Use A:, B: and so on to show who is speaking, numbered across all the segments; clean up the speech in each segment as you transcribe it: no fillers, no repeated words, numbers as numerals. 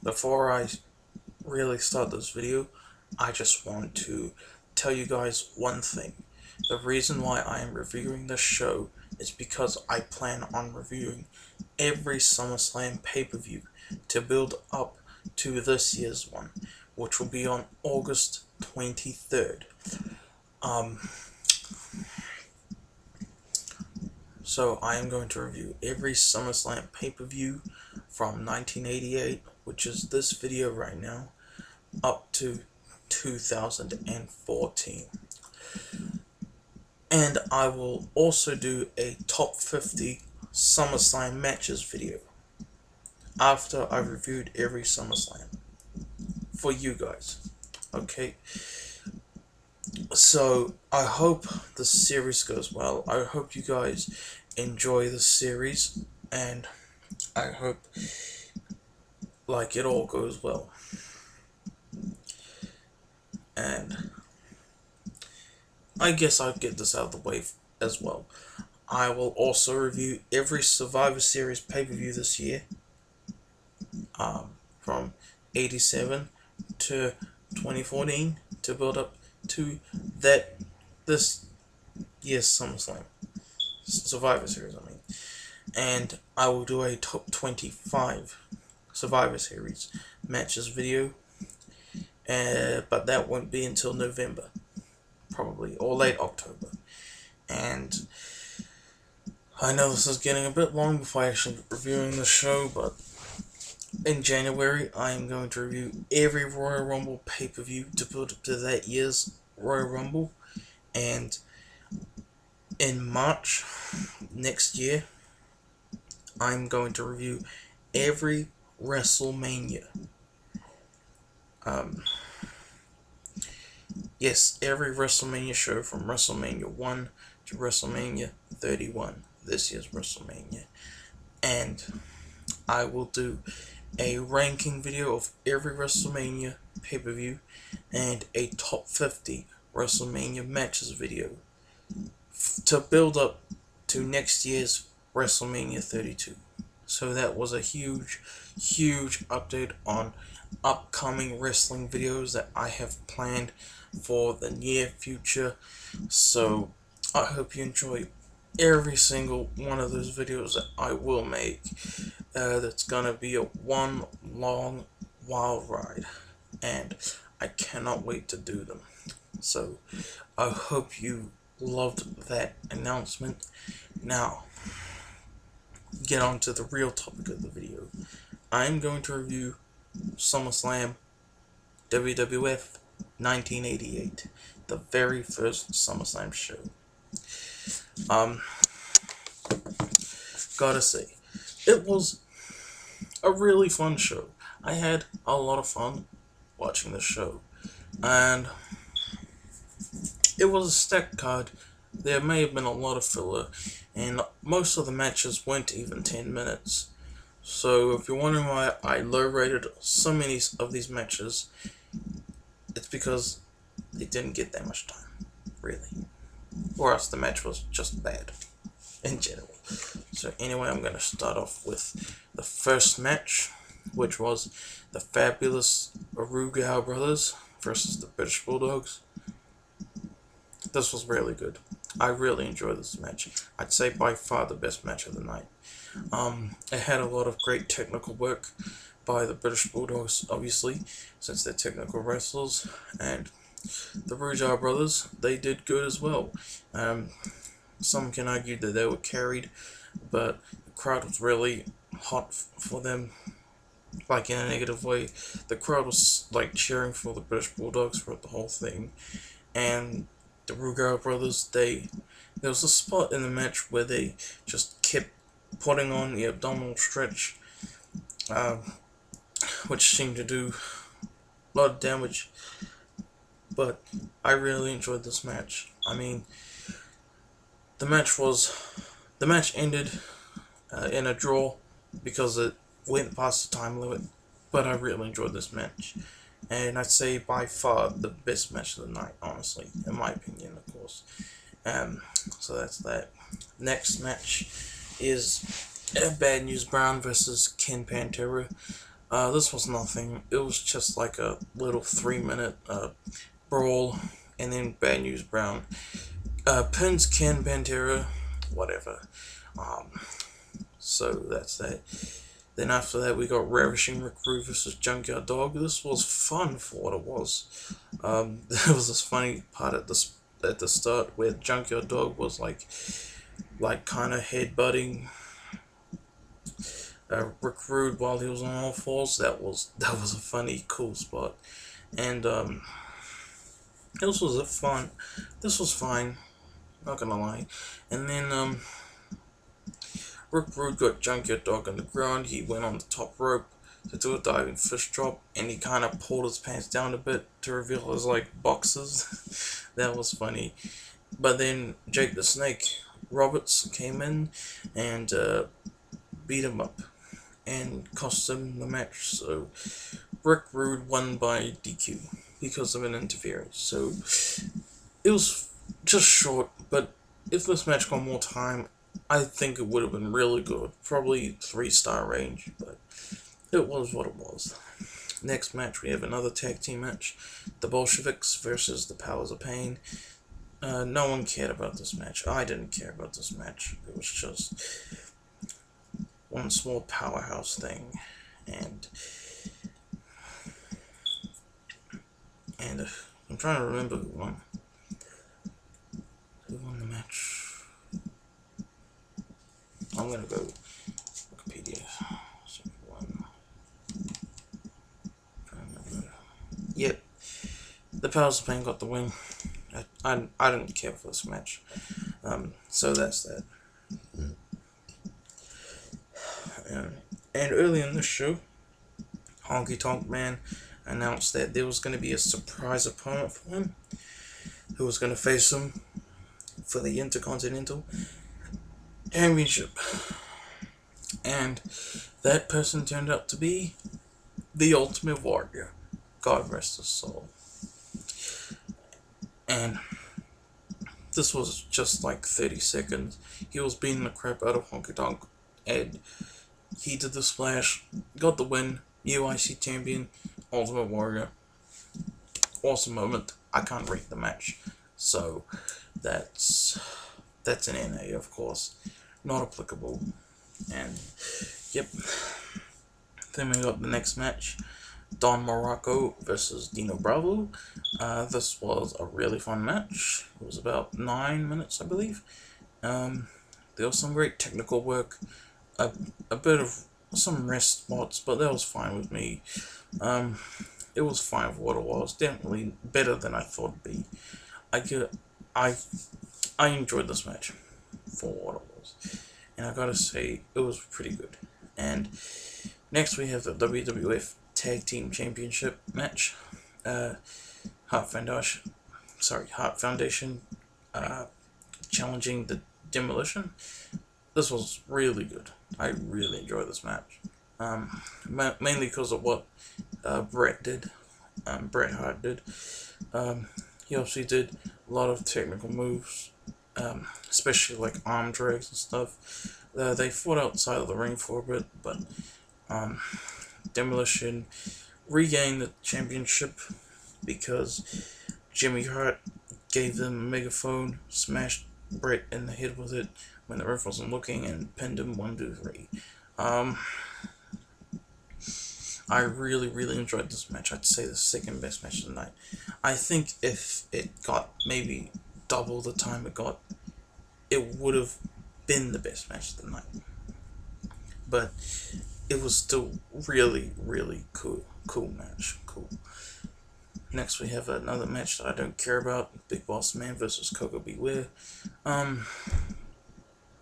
A: before I really start this video, I just want to tell you guys one thing. The reason why I am reviewing this show is because I plan on reviewing every SummerSlam pay-per-view to build up to this year's one, which will be on August 23rd. So I am going to review every SummerSlam pay-per-view from 1988, which is this video right now, up to 2014. And I will also do a top 50 SummerSlam matches video after I've reviewed every SummerSlam for you guys. Okay, so I hope the series goes well. I hope you guys enjoy the series, and I hope it all goes well. And I guess I'll get this out of the way as well. I will also review every Survivor Series pay-per-view this year, from 87 to 2014, to build up to this year's SummerSlam Survivor Series, and I will do a top 25 Survivor Series matches video, but that won't be until November, probably, or late October. And I know this is getting a bit long before I actually reviewing the show, but in January I am going to review every Royal Rumble pay-per-view to build up to that year's Royal Rumble, and in March next year I'm going to review every WrestleMania. Yes, every WrestleMania show from WrestleMania 1 to WrestleMania 31, this year's WrestleMania. And I will do a ranking video of every WrestleMania pay-per-view and a top 50 WrestleMania matches video to build up to next year's WrestleMania 32. So that was a huge update on upcoming wrestling videos that I have planned for the near future. So I hope you enjoy every single one of those videos that I will make. That's gonna be a one long wild ride, and I cannot wait to do them. So I hope you loved that announcement. Now, get on to the real topic of the video. I'm going to review SummerSlam WWF 1988, the very first SummerSlam show. Gotta say, it was a really fun show. I had a lot of fun watching the show, and it was a stacked card. There may have been a lot of filler, and most of the matches weren't even 10 minutes. So if you're wondering why I low-rated so many of these matches, it's because they didn't get that much time, really. Or else the match was just bad, in general. So anyway, I'm going to start off with the first match, which was the fabulous Rougeau brothers versus the British Bulldogs. This was really good. I really enjoyed this match. I'd say by far the best match of the night. It had a lot of great technical work by the British Bulldogs, obviously, since they're technical wrestlers, and the Rougeau brothers, they did good as well. Some can argue that they were carried, but the crowd was really hot for them, like in a negative way. The crowd was like cheering for the British Bulldogs throughout the whole thing, and the Rougeau brothers, there was a spot in the match where they just kept putting on the abdominal stretch, which seemed to do a lot of damage, but I really enjoyed this match. I mean, the match ended in a draw because it went past the time limit, but I really enjoyed this match. And I'd say by far the best match of the night, honestly, in my opinion, of course. So that's that. Next match is Bad News Brown versus Ken Pantera. This was nothing. It was just like a little 3 minute brawl, and then Bad News Brown pins Ken Pantera, whatever. Um, so that's that. Then after that, we got Ravishing Recruit versus Junkyard Dog. This was fun for what it was. There was this funny part at the start where Junkyard Dog was like kind of headbutting Recruit while he was on all fours. That was a funny, cool spot, and this was a fun. This was fine. Not gonna lie, and then Recruit got Junkyard Dog on the ground. He went on the top rope to do a diving fish drop, and he kind of pulled his pants down a bit to reveal his like boxes. That was funny. But then Jake the Snake Roberts came in and beat him up and cost him the match. So Rick Rude won by DQ because of an interference. So it was just short, but if this match got more time, I think it would have been really good. Probably 3-star range, but it was what it was. Next match, we have another tag team match. The Bolsheviks versus the Powers of Pain. No one cared about this match. I didn't care about this match. It was just one small powerhouse thing. And I'm trying to remember who won. Who won the match? I'm gonna go Wikipedia. Yep, the Powers of Pain got the win. I didn't care for this match. So that's that. And early in the show, Honky Tonk Man announced that there was going to be a surprise opponent for him, who was going to face him for the Intercontinental Championship. And that person turned out to be the Ultimate Warrior. God rest his soul. And this was just like 30 seconds. He was beating the crap out of Honky Tonk, and he did the splash, got the win, UIC champion, Ultimate Warrior. Awesome moment. I can't rate the match, so that's an NA, of course, not applicable. And yep. Then we got the next match, Don Moraco versus Dino Bravo. This was a really fun match. It was about 9 minutes, I believe. There was some great technical work, a bit of some rest spots, but that was fine with me. It was fine for what it was. Definitely better than I thought it'd be. I enjoyed this match for what it was, and I gotta say it was pretty good. And next we have the WWF Tag Team Championship match. Hart Foundation challenging the Demolition. This was really good. I really enjoyed this match. Mainly because of what Bret Hart did. He obviously did a lot of technical moves, especially like arm drags and stuff. They fought outside of the ring for a bit, but Demolition regained the championship because Jimmy Hart gave them a megaphone, smashed Bret in the head with it when the ref wasn't looking, and pinned him 1, 2, 3. I really, really enjoyed this match. I'd say the second best match of the night. I think if it got maybe double the time it got, it would have been the best match of the night. But it was still really, really cool match. Cool. Next we have another match that I don't care about. Big Boss Man versus Koko Beware.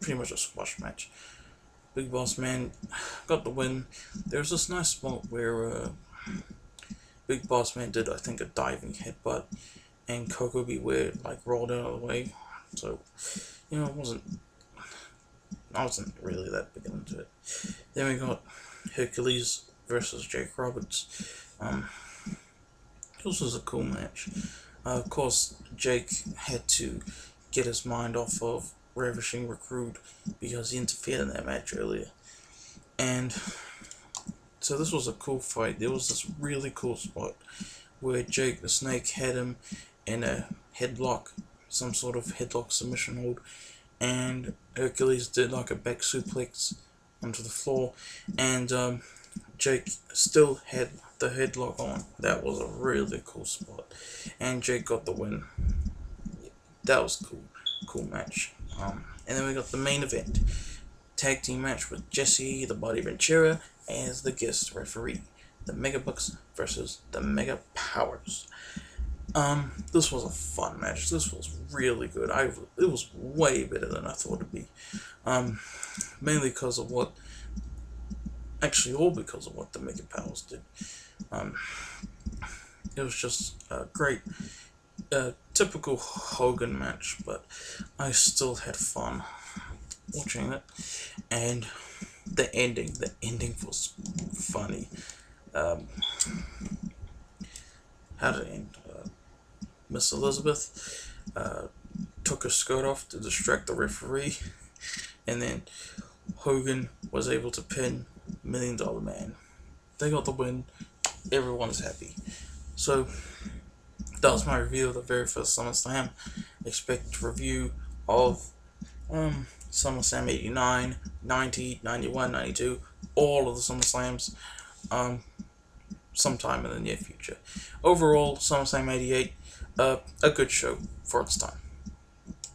A: Pretty much a squash match. Big Boss Man got the win. There's this nice spot where Big Boss Man did, I think, a diving headbutt, and Koko Beware like rolled out of the way. So, I wasn't really that big into it. Then we got Hercules versus Jake Roberts. This was a cool match. Of course, Jake had to get his mind off of Ravishing Recruit because he interfered in that match earlier. And So this was a cool fight. There was this really cool spot where Jake the Snake had him in a headlock, some sort of headlock submission hold, and Hercules did like a back suplex onto the floor, and Jake still had the headlock on. That was a really cool spot, and Jake got the win. That was cool match. And then we got the main event, tag team match with Jesse the Body Ventura as the guest referee, the Mega Bucks versus the Mega Powers. This was a fun match. This was really good. It was way better than I thought it'd be. Mainly because of what, actually all because of what the Mega Powers did. It was just a great, typical Hogan match, but I still had fun watching it. And the ending was funny. How did it end? Miss Elizabeth took her skirt off to distract the referee, and then Hogan was able to pin $1 Million Man. They got the win. Everyone's happy. So that was my review of the very first SummerSlam. Expect review of SummerSlam 89, 90, 91, 92, all of the SummerSlams sometime in the near future. Overall, SummerSlam 88, a good show for its time.